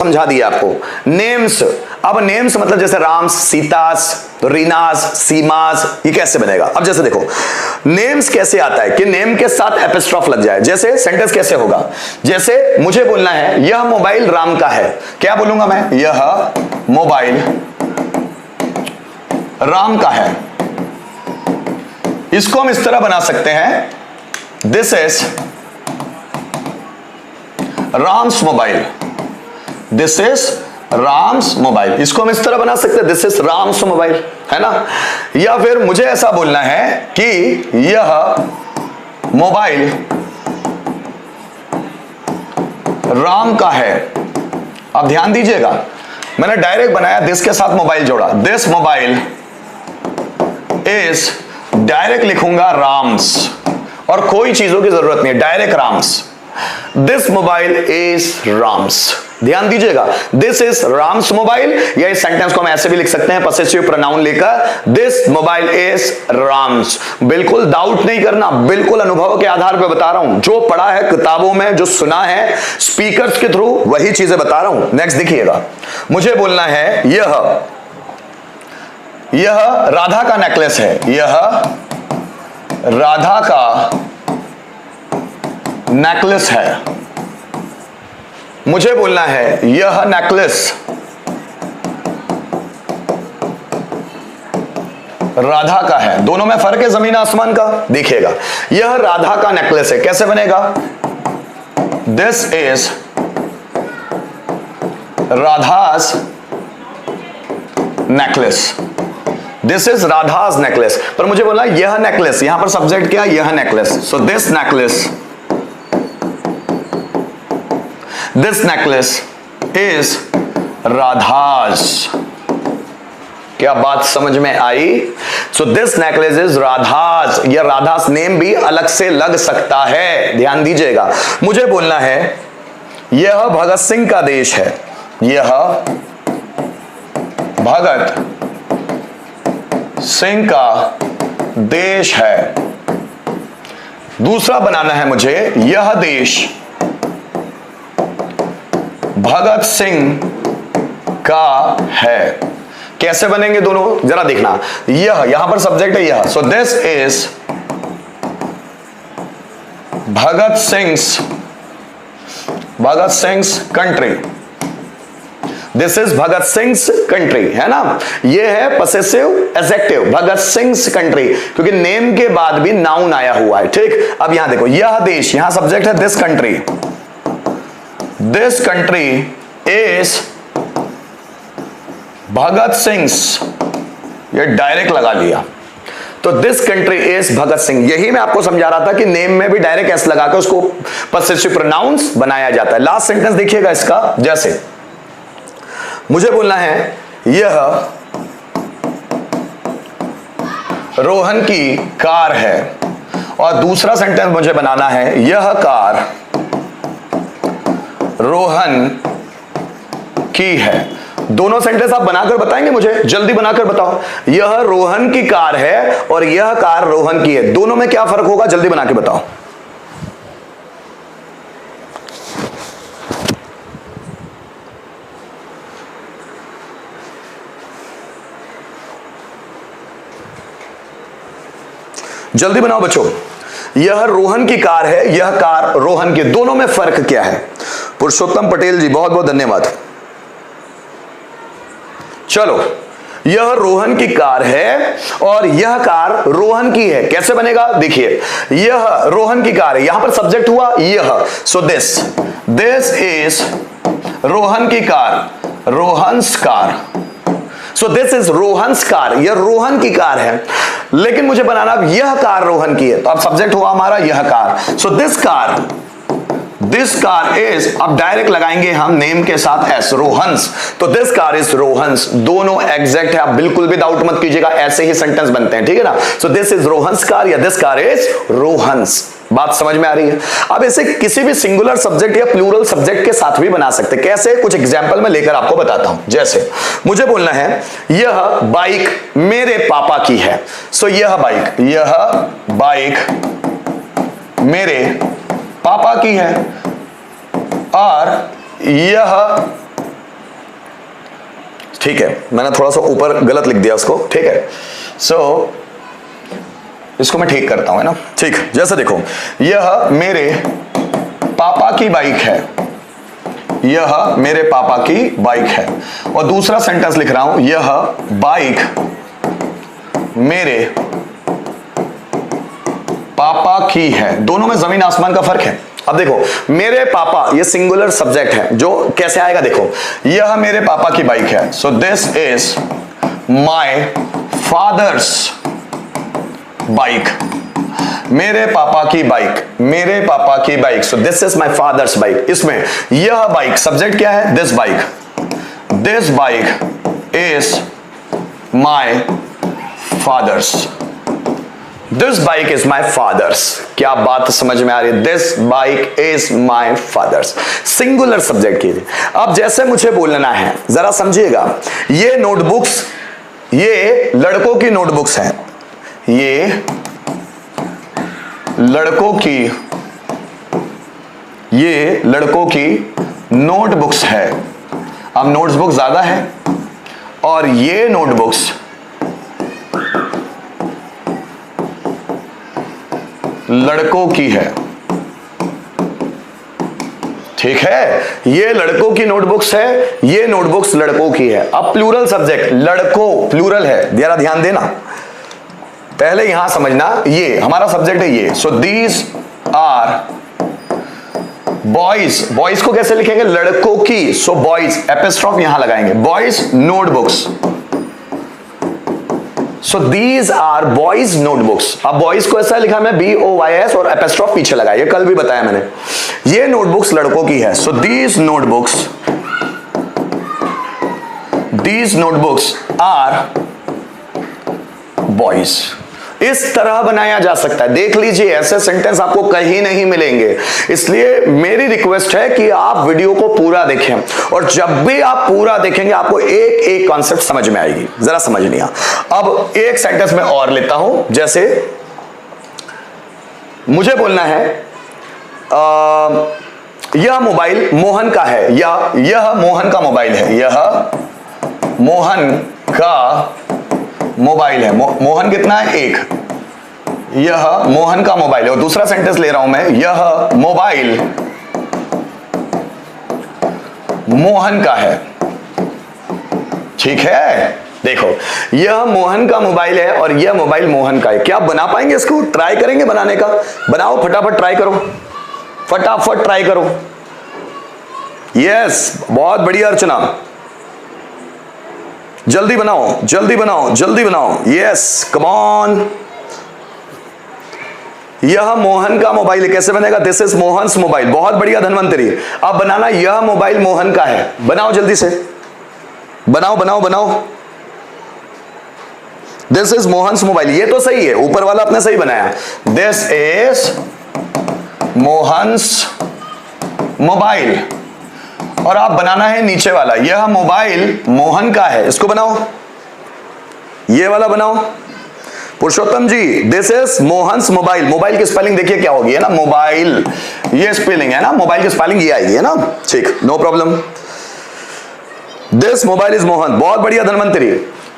समझा दिया आपको। नेम्स, अब नेम्स मतलब जैसे राम्स, सीतास, रीनास, सीमास, ये कैसे बनेगा? अब जैसे देखो नेम्स कैसे आता है कि नेम के साथ एपिस्ट्रॉफ लग जाए। जैसे सेंटेंस कैसे होगा, जैसे मुझे बोलना है यह मोबाइल राम का है, क्या बोलूंगा मैं? यह मोबाइल राम का है। इसको हम इस तरह बना सकते हैं, this is Ram's mobile, this is Ram's mobile. इसको हम इस तरह बना सकते हैं, दिस इज राम्स मोबाइल, है ना? या फिर मुझे ऐसा बोलना है कि यह मोबाइल राम का है। अब ध्यान दीजिएगा, मैंने डायरेक्ट बनाया, दिस के साथ मोबाइल जोड़ा, दिस मोबाइल इज, डायरेक्ट लिखूंगा राम्स, और कोई चीजों की जरूरत नहीं है, direct Ram's. This mobile is Ram's. ध्यान दीजिएगा, दिस इज राम्स मोबाइल, या इस सेंटेंस को हम ऐसे भी लिख सकते हैं पसेसिव प्रोनाउन लेकर, दिस मोबाइल इज राम्स। बिल्कुल डाउट नहीं करना, बिल्कुल अनुभव के आधार पर बता रहा हूं, जो पढ़ा है किताबों में, जो सुना है स्पीकर्स के थ्रू, वही चीजें बता रहा हूं। नेक्स्ट देखिएगा, मुझे बोलना है यह राधा का नेकलेस है, यह राधा का नेकलेस है। मुझे बोलना है यह नेकलेस राधा का है। दोनों में फर्क है जमीन आसमान का। देखिएगा, यह राधा का नेकलेस है, कैसे बनेगा? This is Radha's necklace, this is Radha's necklace. पर मुझे बोलना यह नेकलेस, यहां पर सब्जेक्ट क्या? यह necklace. So this necklace is Radha's. क्या बात समझ में आई? So this necklace is Radha's. यह राधास नेम भी अलग से लग सकता है, ध्यान दीजिएगा। मुझे बोलना है यह भगत सिंह का देश है, यह भगत सिंह का देश है। दूसरा बनाना है मुझे, यह देश भगत सिंह का है। कैसे बनेंगे दोनों, जरा देखना। यह, यहां पर सब्जेक्ट है यह, so this is Bhagat Singh country, this is Bhagat Singh country, है ना? ये है possessive adjective, Bhagat Singh country, क्योंकि नेम के बाद भी नाउन आया हुआ है। ठीक, अब यहां देखो, यह देश, यहां सब्जेक्ट है this country, this country is Bhagat Singh, ये डायरेक्ट लगा लिया, तो this country is Bhagat Singh. यही मैं आपको समझा रहा था कि नेम में भी डायरेक्ट एस लगा के उसको पसेसिव प्रोनाउंस बनाया जाता है। लास्ट सेंटेंस देखिएगा इसका, जैसे मुझे बोलना है यह रोहन की कार है, और दूसरा सेंटेंस मुझे बनाना है यह कार रोहन की है। दोनों सेंटेंस आप बनाकर बताएंगे मुझे, जल्दी बनाकर बताओ। यह रोहन की कार है और यह कार रोहन की है, दोनों में क्या फर्क होगा, जल्दी बना के बताओ। जल्दी बनाओ बच्चों। यह रोहन की कार है, यह कार रोहन की, दोनों में फर्क क्या है? पुरुषोत्तम पटेल जी, बहुत बहुत धन्यवाद। चलो, यह रोहन की कार है और यह कार रोहन की है, कैसे बनेगा? देखिए, यह रोहन की कार है, यहां पर सब्जेक्ट हुआ यह, सो दिस इज रोहन की car, Rohan's car, so this is Rohan's car, यह रोहन की कार है। लेकिन मुझे बनाना अब यह कार रोहन की है, तो अब सब्जेक्ट हुआ हमारा यह car, so this car is, अब डायरेक्ट लगाएंगे हम नेम के साथ एस, रोहन्स, तो दिस कार इज रोहन्स। दोनों एग्जैक्ट है, आप बिल्कुल भी डाउट मत कीजिएगा, ऐसे ही सेंटेंस बनते हैं, ठीक है ना? So this is Rohan's car या दिस कार इज रोहन्स। बात समझ में आ रही है? अब इसे किसी भी सिंगुलर सब्जेक्ट या प्लूरल सब्जेक्ट के साथ भी बना सकते हैं। कैसे? कुछ एग्जांपल मैं लेकर आपको बताता हूं। जैसे मुझे बोलना है यह बाइक मेरे पापा की है, सो यह बाइक मेरे पापा की है, और यह ठीक है, मैंने थोड़ा सा ऊपर गलत लिख दिया उसको, ठीक है। सो इसको मैं ठीक करता हूं, है ना। ठीक, जैसे देखो, यह मेरे पापा की बाइक है, यह मेरे पापा की बाइक है। और दूसरा सेंटेंस लिख रहा हूं, यह बाइक मेरे पापा की है। दोनों में जमीन आसमान का फर्क है। अब देखो, मेरे पापा, ये सिंगुलर सब्जेक्ट है, जो कैसे आएगा देखो, यह मेरे पापा की बाइक है, so this is my father's bike. मेरे पापा की बाइक, मेरे पापा की bike, so this is my father's bike. इसमें यह बाइक, सब्जेक्ट क्या है, this bike is my father's, this bike is my father's. क्या बात समझ में आ रही है, this bike is my father's, singular subject कीजिए। अब जैसे मुझे बोलना है, जरा समझिएगा, ये नोटबुक्स, ये लड़कों की नोटबुक्स हैं, ये लड़कों की, ये लड़कों की नोटबुक्स है। अब नोटबुक ज्यादा है और ये नोटबुक्स लड़कों की है, ठीक है। ये लड़कों की नोटबुक्स है, ये नोटबुक्स लड़कों की है। अब प्लूरल सब्जेक्ट, लड़कों प्लूरल है, जरा ध्यान देना, पहले यहां समझना, ये हमारा सब्जेक्ट है ये। So these are boys, boys को कैसे लिखेंगे, लड़कों की, सो बॉयज, एपिस्ट्रॉफ यहां लगाएंगे, boys notebooks. So these are boys notebooks. अब बॉयज को ऐसा लिखा मैं BOYS और एपिस्ट्रॉफ पीछे लगाया, ये कल भी बताया मैंने। ये नोटबुक्स लड़कों की है, so these notebooks are boys. इस तरह बनाया जा सकता है, देख लीजिए, ऐसे सेंटेंस आपको कहीं नहीं मिलेंगे। इसलिए मेरी रिक्वेस्ट है कि आप वीडियो को पूरा देखें, और जब भी आप पूरा देखेंगे आपको एक एक कॉन्सेप्ट समझ में आएगी। जरा समझनिए। अब एक सेंटेंस में और लेता हूं, जैसे मुझे बोलना है यह मोबाइल मोहन का है, या यह मोहन का मोबाइल है, यह मोहन का मोबाइल है। मोहन कितना है, एक, यह मोहन का मोबाइल है। और दूसरा सेंटेंस ले रहा हूं मैं, यह मोबाइल मोहन का है, ठीक है। देखो, यह मोहन का मोबाइल है और यह मोबाइल मोहन का है। क्या बना पाएंगे इसको, ट्राई करेंगे बनाने का, बनाओ फटाफट, ट्राई करो, फटाफट ट्राई करो। यस, बहुत बढ़िया अर्चना, जल्दी बनाओ, जल्दी बनाओ, जल्दी बनाओ। Yes, come on. यह मोहन का मोबाइल है, कैसे बनेगा, दिस इज मोहन्स मोबाइल। बहुत बढ़िया धनवंतरी। अब बनाना, यह मोबाइल मोहन का है, बनाओ जल्दी से, बनाओ बनाओ बनाओ। दिस इज मोहन्स मोबाइल, ये तो सही है, ऊपर वाला आपने सही बनाया, दिस इज मोहन्स मोबाइल। और आप बनाना है नीचे वाला, यह मोबाइल मोहन का है, इसको बनाओ, ये वाला बनाओ। Purushottam ji, this is Mohan's mobile. Mobile की स्पेलिंग देखिए क्या होगी, है ना, मोबाइल, ये स्पेलिंग है ना, मोबाइल की स्पेलिंग ये आएगी, है ना, ठीक, no problem. This mobile is Mohan, बहुत बढ़िया धनवंतरी।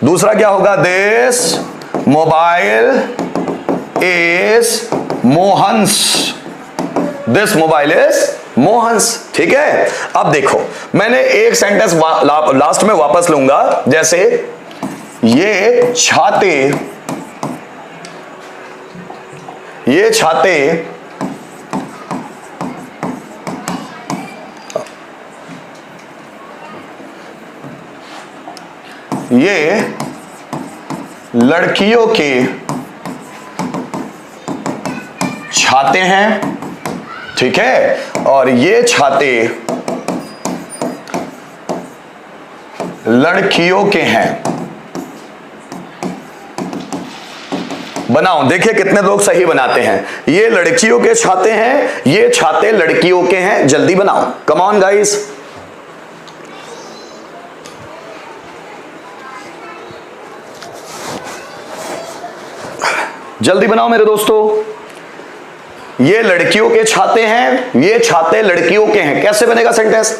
दूसरा क्या होगा, this mobile is Mohan's, this mobile is Mohan's, ठीक है। अब देखो, मैंने एक सेंटेंस लास्ट में वापस लूंगा, जैसे ये छाते, ये छाते ये लड़कियों के छाते हैं, ठीक है, और ये छाते लड़कियों के हैं। बनाओ, देखिए कितने लोग सही बनाते हैं। ये लड़कियों के छाते हैं, ये छाते लड़कियों के हैं, जल्दी बनाओ, कम ऑन गाइस। जल्दी बनाओ मेरे दोस्तों। ये लड़कियों के छाते हैं, ये छाते लड़कियों के हैं, कैसे बनेगा सेंटेंस,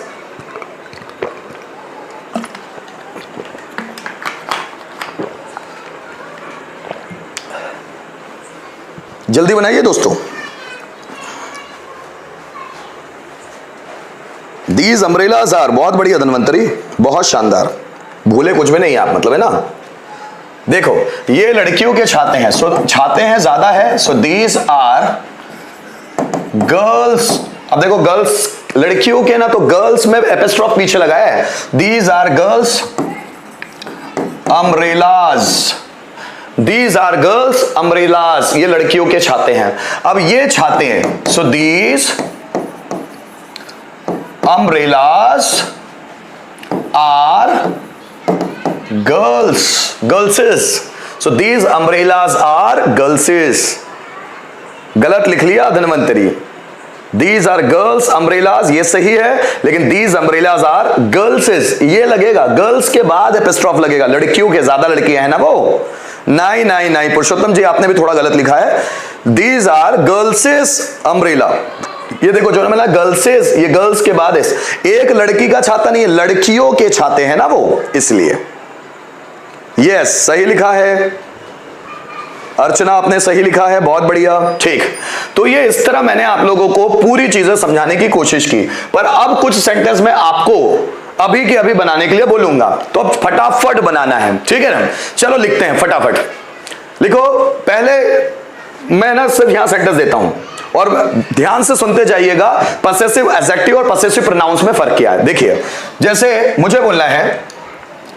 जल्दी बनाइए दोस्तों। दीज अम्ब्रेलाज आर, बहुत बढ़िया धन्वंतरी, बहुत शानदार, भूले कुछ भी नहीं आप, मतलब है ना। देखो ये लड़कियों के छाते हैं, सो छाते हैं ज्यादा है, सो दीज आर गर्ल्स। अब देखो गर्ल्स, लड़कियों के ना, तो गर्ल्स में एपिस्ट्रॉफ पीछे लगाया है, these are girls umbrellas, these are girls umbrellas, ये लड़कियों के छाते हैं। अब ये छाते हैं, so these umbrellas are girls, girlses, so these umbrellas are girlses। गलत लिख लिया Dhanvantari, these are girls umbrellas, ये सही है, लेकिन these umbrellas are girlses ये लगेगा, girls के बाद एपिस्ट्रॉफ लगेगा, लड़कियों के, ज्यादा लड़कियां हैं ना वो। नहीं नहीं नहीं पुरुषोत्तम जी, आपने भी थोड़ा गलत लिखा है, these are girlses umbrella। ये देखो जो मैंने गर्ल्सेस, ये गर्ल्स के बाद है, एक लड़की का छाता नहीं है, लड़कियों के छाते हैं ना वो, इसलिए। यस सही लिखा है अर्चना, आपने सही लिखा है, बहुत बढ़िया, ठीक। तो ये इस तरह मैंने आप लोगों को पूरी चीजें समझाने की कोशिश की, पर अब कुछ सेंटेंस में आपको अभी के अभी बनाने के लिए बोलूंगा, तो अब फटाफट बनाना है, ठीक है ना। चलो लिखते हैं फटाफट, लिखो। पहले मैं ना सिर्फ यहां सेंटेंस देता हूं और ध्यान से सुनते जाइएगा, पसेसिव एडजेक्टिव और पसेसिव प्रोनाउंस में फर्क क्या है। देखिए जैसे मुझे बोलना है,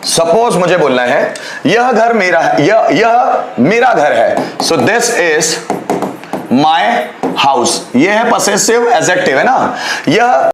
सपोज मुझे बोलना है यह घर मेरा है, यह मेरा घर है, so this is my house, यह है पसेसिव एडजेक्टिव है ना, यह